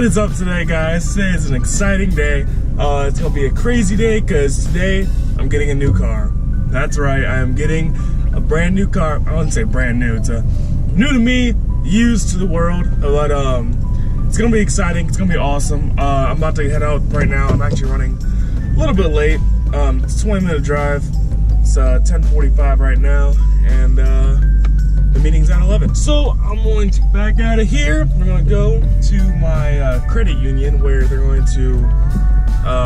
is up today, guys? Today is an exciting day. It's gonna be a crazy day because today I'm getting a new car. That's right, I am getting a brand new car. I wouldn't say brand new, it's new to me, used to the world, but it's gonna be exciting, it's gonna be awesome. I'm about to head out right now. I'm actually running a little bit late. It's a 20-minute drive. It's 10:45 right now, and the meeting's at 11. So I'm going to back out of here. We're gonna go to my credit union where they're going to,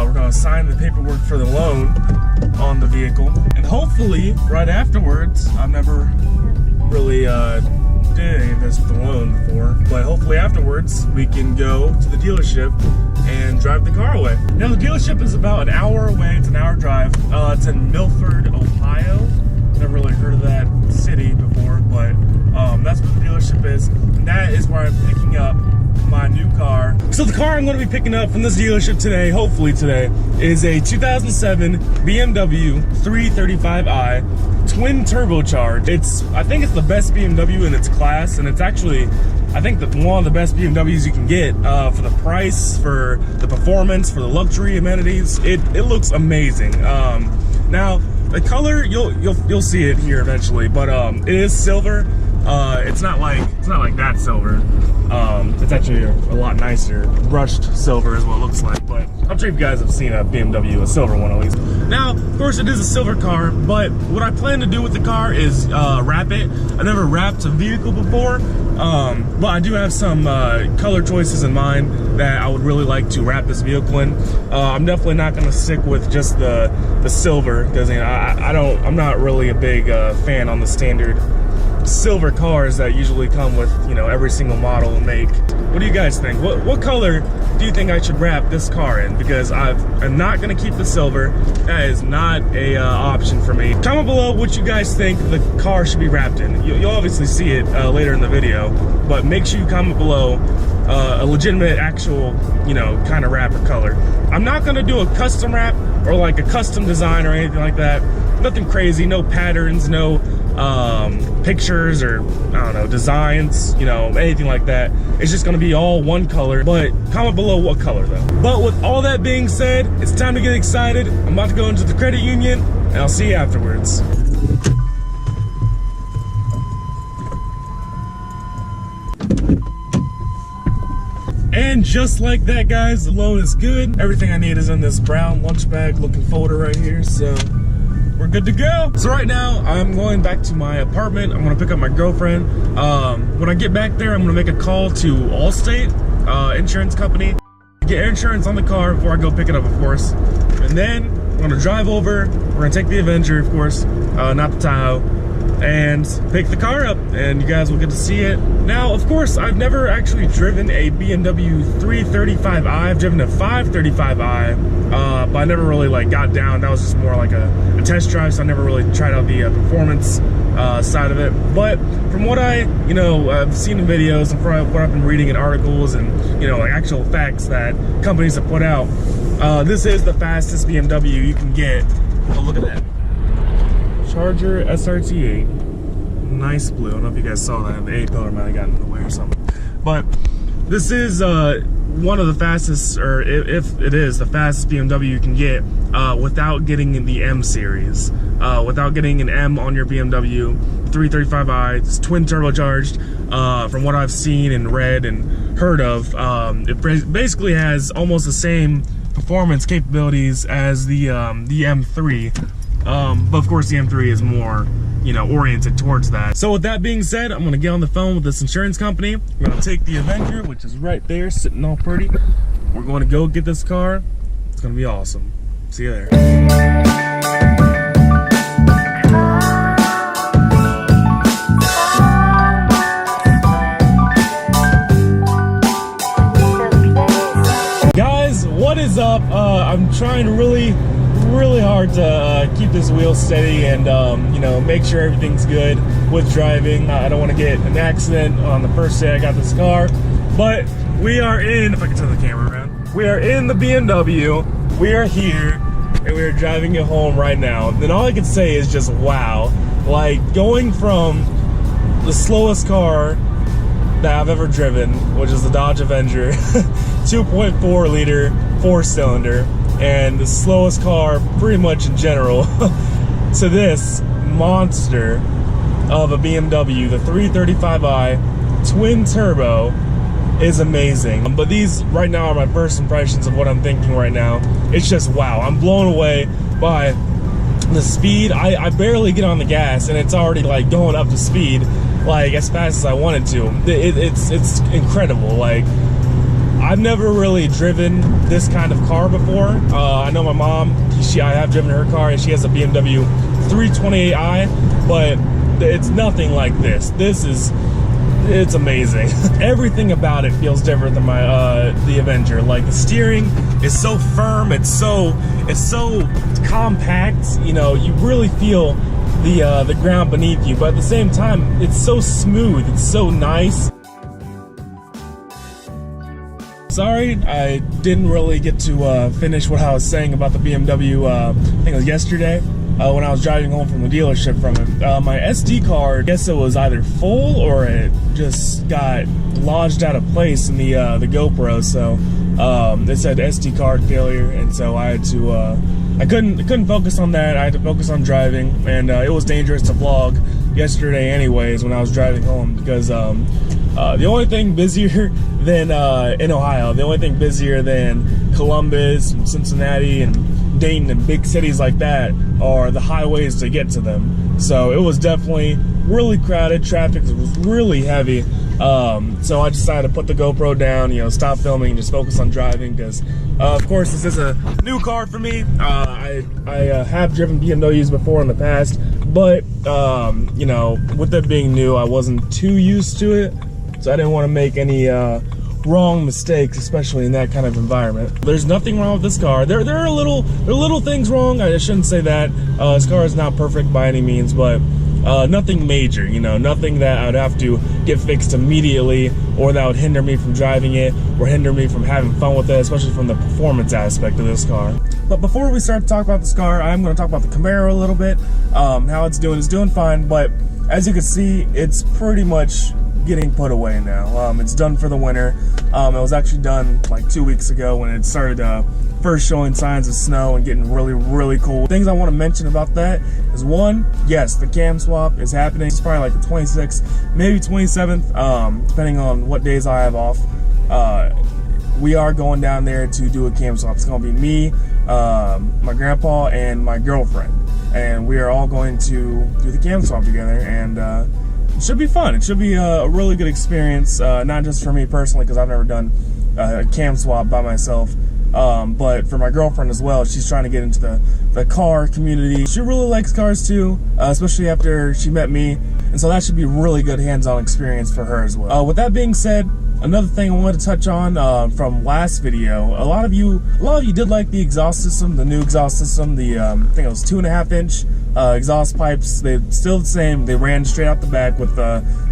we're gonna sign the paperwork for the loan on the vehicle. And hopefully, right afterwards, I've never really did any of this with the loan before, but hopefully afterwards, we can go to the dealership and drive the car away. Now the dealership is about an hour away. It's an hour drive. It's in Milford, Ohio. Never really heard of that city before, but that's where the dealership is, and that is where I'm picking up my new car. So the car I'm going to be picking up from this dealership today, hopefully today, is a 2007 BMW 335i twin turbocharged. I think it's the best BMW in its class, and it's actually, I think, one of the best BMWs you can get for the price, for the performance, for the luxury amenities. It looks amazing. Now the color, you'll see it here eventually, but it is silver. It's not like that silver. It's actually a lot nicer. Brushed silver is what it looks like, but I'm sure you guys have seen a BMW, a silver one at least. Now, of course, it is a silver car, but what I plan to do with the car is wrap it. I never wrapped a vehicle before, but I do have some color choices in mind that I would really like to wrap this vehicle in. I'm definitely not going to stick with just the silver, because I'm not really a big fan on the standard silver cars that usually come with, you know, every single model and make. What do you guys think? What color do you think I should wrap this car in? Because I'm not gonna keep the silver. That is not a option for me. Comment below what you guys think the car should be wrapped in. You'll obviously see it later in the video, but make sure you comment below a legitimate, actual, you know, kind of wrap or color. I'm not gonna do a custom wrap or like a custom design or anything like that. Nothing crazy, no patterns, no pictures or, I don't know, designs, you know, anything like that. It's just gonna be all one color, but comment below what color though. But with all that being said, it's time to get excited. I'm about to go into the credit union, and I'll see you afterwards. And just like that, guys, the loan is good. Everything I need is in this brown lunch bag looking folder right here, so we're good to go. So right now, I'm going back to my apartment. I'm gonna pick up my girlfriend. When I get back there, I'm gonna make a call to Allstate insurance company, get insurance on the car before I go pick it up, of course. And then I'm gonna drive over. We're gonna take the Avenger, of course, not the Tahoe, and pick the car up, and you guys will get to see it. Now, of course, I've never actually driven a BMW 335i. I've driven a 535i, but I never really like got down. That was just more like a test drive, so I never really tried out the performance side of it. But from what I've seen in videos and from what I've been reading in articles and, you know, like actual facts that companies have put out, this is the fastest BMW you can get. Oh, look at that. Charger SRT8, nice blue. I don't know if you guys saw that. The A-pillar might have gotten in the way or something. But this is one of the fastest, or if it is the fastest BMW you can get without getting in the M series, without getting an M on your BMW 335i. It's twin turbocharged. From what I've seen and read and heard of, it basically has almost the same performance capabilities as the M3. But of course the M3 is more, you know, oriented towards that. So with that being said, I'm gonna get on the phone with this insurance company. We're gonna take the Avenger, which is right there, sitting all pretty. We're going to go get this car. It's gonna be awesome. See you there. Guys, what is up? I'm trying really hard to keep this wheel steady and you know, make sure everything's good with driving. I don't want to get an accident on the first day I got this car, but we are in, if I can turn the camera around, we are in the BMW. We are here and we are driving it home right now. And all I can say is just wow. Like, going from the slowest car that I've ever driven, which is the Dodge Avenger, 2.4 liter, 4-cylinder, and the slowest car pretty much in general, to this monster of a BMW, the 335i twin turbo, is amazing. But these right now are my first impressions of what I'm thinking right now. It's just wow, I'm blown away by the speed. I barely get on the gas and it's already like going up to speed like as fast as I wanted to. It's incredible. Like, I've never really driven this kind of car before. I know my mom, I have driven her car, and she has a BMW 328i, but it's nothing like this. It's amazing. Everything about it feels different than the Avenger. Like, the steering is so firm, it's so compact, you know, you really feel the ground beneath you, but at the same time, it's so smooth, it's so nice. Sorry, I didn't really get to finish what I was saying about the BMW, I think it was yesterday, when I was driving home from the dealership from it. My SD card, I guess it was either full or it just got lodged out of place in the GoPro, so it said SD card failure, and so I had to, I couldn't focus on that. I had to focus on driving, and it was dangerous to vlog yesterday anyways when I was driving home, because the only thing busier than in Ohio, the only thing busier than Columbus and Cincinnati and Dayton and big cities like that are the highways to get to them. So it was definitely really crowded. Traffic was really heavy. So I decided to put the GoPro down, you know, stop filming and just focus on driving, because of course this is a new car for me. I have driven BMWs before in the past, but you know, with it being new, I wasn't too used to it, so I didn't want to make any wrong mistakes, especially in that kind of environment. There's nothing wrong with this car. There are little things wrong. I shouldn't say that. This car is not perfect by any means, but nothing major, you know, nothing that I would have to get fixed immediately, or that would hinder me from driving it, or hinder me from having fun with it, especially from the performance aspect of this car. But before we start to talk about this car, I'm going to talk about the Camaro a little bit. How it's doing fine, but as you can see, it's pretty much getting put away now. It's done for the winter. It was actually done like 2 weeks ago when it started first showing signs of snow and getting really cold. Things I want to mention about that is, one, yes, the cam swap is happening. It's probably like the 26th, maybe 27th, depending on what days I have off. We are going down there to do a cam swap. It's going to be me, my grandpa, and my girlfriend, and we are all going to do the cam swap together, and it should be fun. It should be a really good experience, not just for me personally, because I've never done a cam swap by myself, but for my girlfriend as well. She's trying to get into the car community. She really likes cars too, especially after she met me, and so that should be a really good hands-on experience for her as well. With that being said, another thing I wanted to touch on from last video, a lot of you did like the exhaust system, the new exhaust system, the I think it was 2.5-inch exhaust pipes. They're still the same. They ran straight out the back with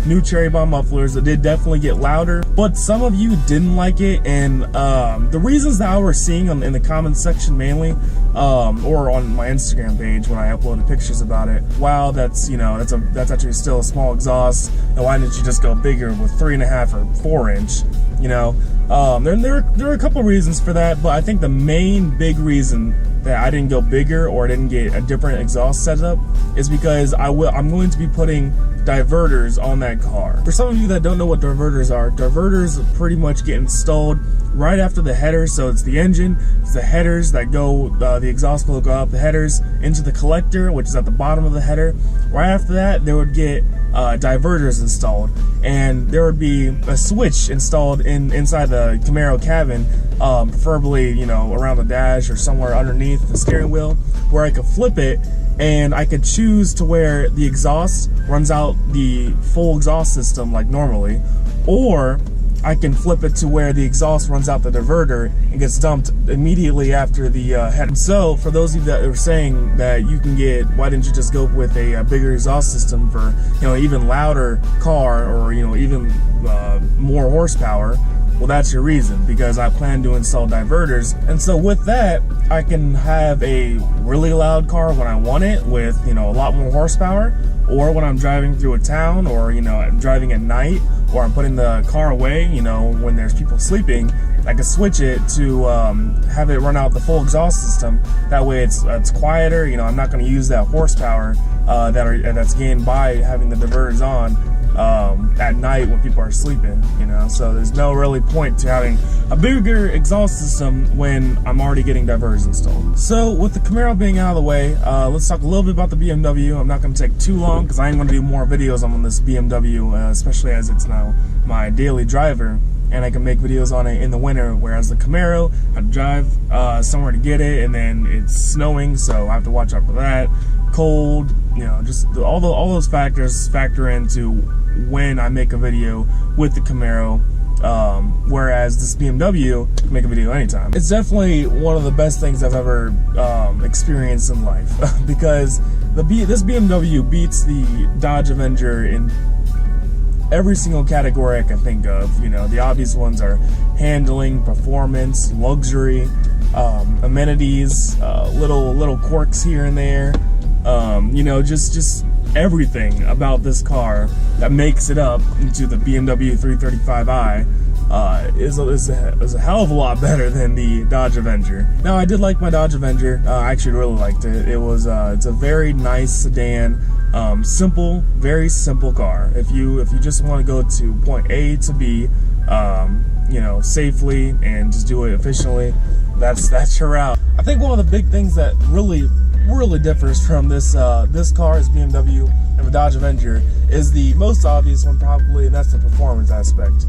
new cherry bomb mufflers. It did definitely get louder, but some of you didn't like it, and the reasons that I was seeing in the comments section mainly, or on my Instagram page when I uploaded pictures about it, wow, that's, you know, that's actually still a small exhaust, and why didn't you just go bigger with 3.5 or 4-inch? You know, there are a couple reasons for that, but I think the main big reason that I didn't go bigger or I didn't get a different exhaust setup is because I'm going to be putting diverters on that car. For some of you that don't know what diverters pretty much get installed right after the headers. So it's the engine, it's the headers that go, the exhaust will go up the headers into the collector, which is at the bottom of the header. Right after that, there would get diverters installed, and there would be a switch installed inside the Camaro cabin, preferably, you know, around the dash or somewhere underneath the steering wheel, where I could flip it and I could choose to where the exhaust runs out the full exhaust system like normally, or I can flip it to where the exhaust runs out the diverter and gets dumped immediately after the head. So for those of you that are saying that you can get, why didn't you just go with a bigger exhaust system for, you know, even louder car, or, you know, even more horsepower? Well, that's your reason, because I plan to install diverters. And so with that, I can have a really loud car when I want it with, you know, a lot more horsepower, or when I'm driving through a town, or, you know, I'm driving at night, or I'm putting the car away, you know, when there's people sleeping, I can switch it to have it run out the full exhaust system. That way it's quieter. You know, I'm not going to use that horsepower that's gained by having the diverters on at night when people are sleeping, you know. So there's no really point to having a bigger exhaust system when I'm already getting diverters installed. So with the Camaro being out of the way, let's talk a little bit about the BMW. I'm not going to take too long because I ain't going to do more videos on this BMW, especially as it's now my daily driver, and I can make videos on it in the winter, whereas the Camaro, I drive somewhere to get it, and then it's snowing, so I have to watch out for that. Cold, you know, just all those factors factor into when I make a video with the Camaro, whereas this BMW can make a video anytime. It's definitely one of the best things I've ever experienced in life because this BMW beats the Dodge Avenger in every single category I can think of. You know, the obvious ones are handling, performance, luxury, amenities, little quirks here and there. You know, just everything about this car that makes it up into the BMW 335i is a hell of a lot better than the Dodge Avenger. Now, I did like my Dodge Avenger. I actually really liked it. It's a very nice sedan. Simple, very simple car. If you just want to go to point A to B, you know, safely and just do it efficiently, that's your route. I think one of the big things that really differs from this car's BMW and the Dodge Avenger is the most obvious one probably, and that's the performance aspect.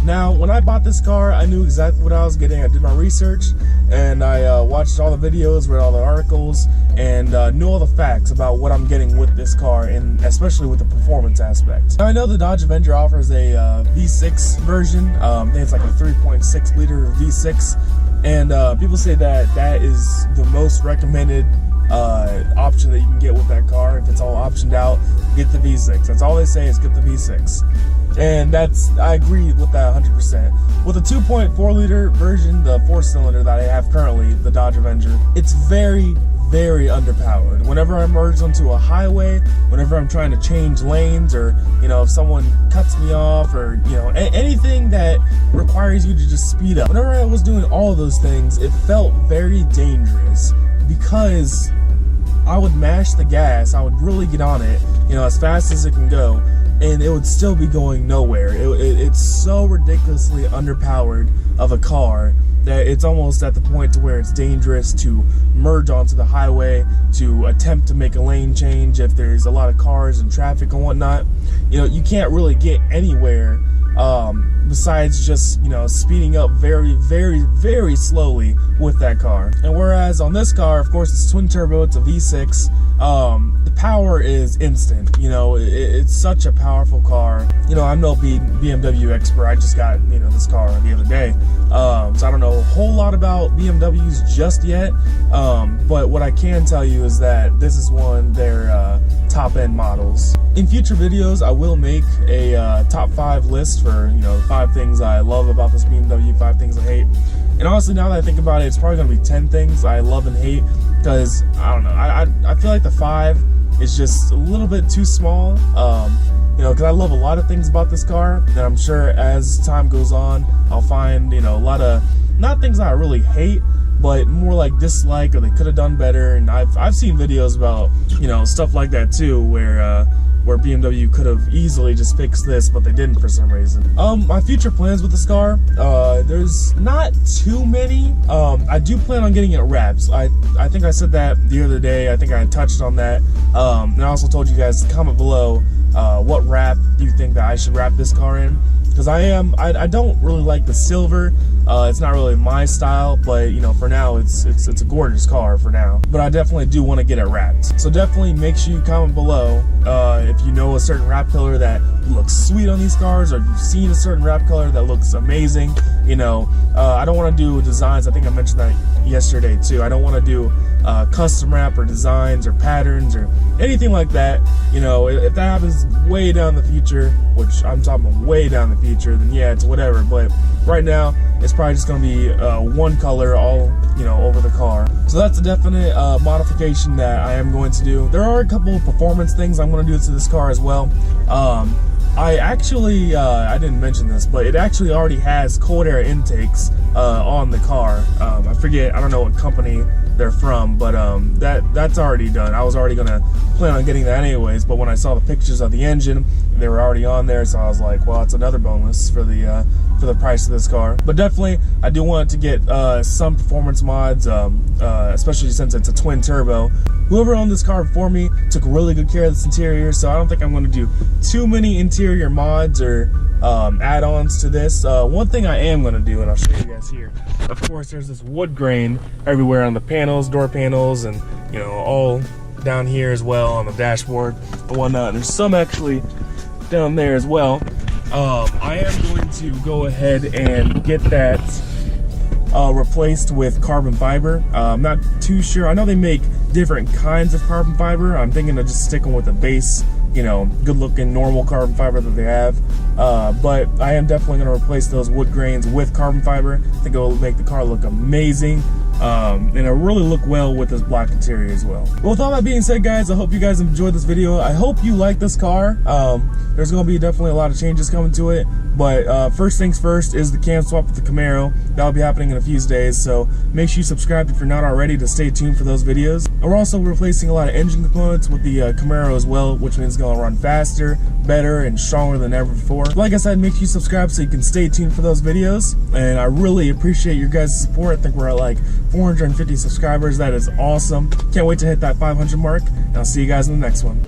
Now, when I bought this car, I knew exactly what I was getting. I did my research, and I watched all the videos, read all the articles, and knew all the facts about what I'm getting with this car, and especially with the performance aspect. Now, I know the Dodge Avenger offers a V6 version. I think it's like a 3.6 liter V6, and people say that is the most recommended option that you can get with that car. If it's all optioned out, get the V6. That's all they say, is get the V6. And I agree with that 100%. With the 2.4 liter version, the 4-cylinder that I have currently, the Dodge Avenger, it's very, very underpowered. Whenever I merge onto a highway, whenever I'm trying to change lanes, or, you know, if someone cuts me off, or, you know, anything that requires you to just speed up. Whenever I was doing all of those things, it felt very dangerous because I would mash the gas, I would really get on it, you know, as fast as it can go, and it would still be going nowhere. It's so ridiculously underpowered of a car that it's almost at the point to where it's dangerous to merge onto the highway, to attempt to make a lane change if there's a lot of cars and traffic and whatnot. You know, you can't really get anywhere besides just, you know, speeding up very, very, very slowly with that car. And whereas on this car, of course, it's twin turbo, it's a V6, the power is instant. You know, it's such a powerful car. You know, I'm no BMW expert. I just got, you know, this car the other day, so I don't know a whole lot about BMWs just yet, but what I can tell you is that this is one of their top-end models. In future videos, I will make a top 5 list for, you know, 5 things I love about this BMW, 5 things I hate. And honestly, now that I think about it, it's probably going to be 10 things I love and hate, because, I don't know, I feel like the 5 is just a little bit too small, you know, because I love a lot of things about this car, and I'm sure as time goes on, I'll find, you know, a lot of, not things I really hate, but more like dislike, or they could have done better. And I've seen videos about, you know, stuff like that too, where BMW could have easily just fixed this, but they didn't for some reason. My future plans with this car, there's not too many. I do plan on getting it wrapped. I think I said that the other day. I think I touched on that. And I also told you guys to comment below what wrap do you think that I should wrap this car in. Because I don't really like the silver. It's not really my style, but, you know, for now it's a gorgeous car for now. But I definitely do want to get it wrapped. So definitely make sure you comment below if you know a certain wrap color that looks sweet on these cars, or if you've seen a certain wrap color that looks amazing. You know, I don't want to do designs. I think I mentioned that yesterday too. I don't want to do custom wrap or designs or patterns or anything like that. You know, if that happens way down the future, which I'm talking way down the future, then yeah, it's whatever. But right now, it's probably just gonna be one color all, you know, over the car. So that's a definite modification that I am going to do. There are a couple of performance things I'm gonna do to this car as well. I actually, I didn't mention this, but it actually already has cold air intakes on the car. I forget, I don't know what company they're from, but that's already done. I was already gonna plan on getting that anyways, but when I saw the pictures of the engine, they were already on there, so I was like, well, it's another bonus for the price of this car. But definitely, I do want to get some performance mods, especially since it's a twin turbo. Whoever owned this car before me took really good care of this interior, so I don't think I'm going to do too many interior mods or add-ons to this. One thing I am going to do, and I'll show you guys here, of course, there's this wood grain everywhere on the panels, door panels, and you know, all down here as well on the dashboard and whatnot. There's some actually down there as well. I am going to go ahead and get that replaced with carbon fiber. I'm not too sure. I know they make different kinds of carbon fiber. I'm thinking of just sticking with the base, you know, good looking normal carbon fiber that they have. But I am definitely going to replace those wood grains with carbon fiber. I think it will make the car look amazing. And it'll really look well with this black interior as well. Well, with all that being said, guys, I hope you guys enjoyed this video. I hope you like this car. There's going to be definitely a lot of changes coming to it. But first things first is the cam swap with the Camaro. That'll be happening in a few days, so make sure you subscribe if you're not already to stay tuned for those videos. And we're also replacing a lot of engine components with the Camaro as well, which means it's going to run faster, better, and stronger than ever before. Like I said, make sure you subscribe so you can stay tuned for those videos. And I really appreciate your guys' support. I think we're at like 450 subscribers. That is awesome. Can't wait to hit that 500 mark. And I'll see you guys in the next one.